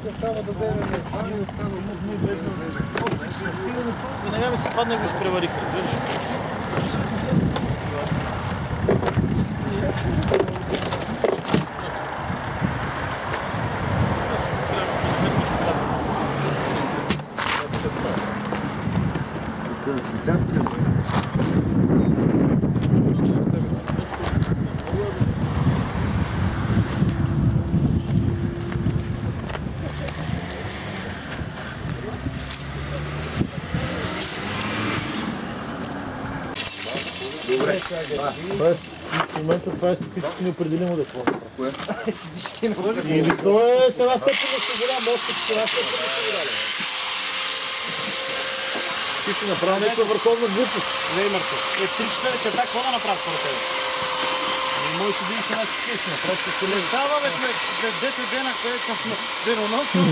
Остава да вземем. Веднага ми се падна и го изпревариха. Добре. В момента това е естетически неопределимо да какво. Кое? Естетически неопределимо. И то е с една степен да се голям, още с една степен да се голям. Ти си направил някаква върховна глупост. Не е мъртъв. 3-4 чета, какво да направиш според тебе? Моите дни са някакви си, просто се лежава. Става, бе, 10 дена, където съм денонощно.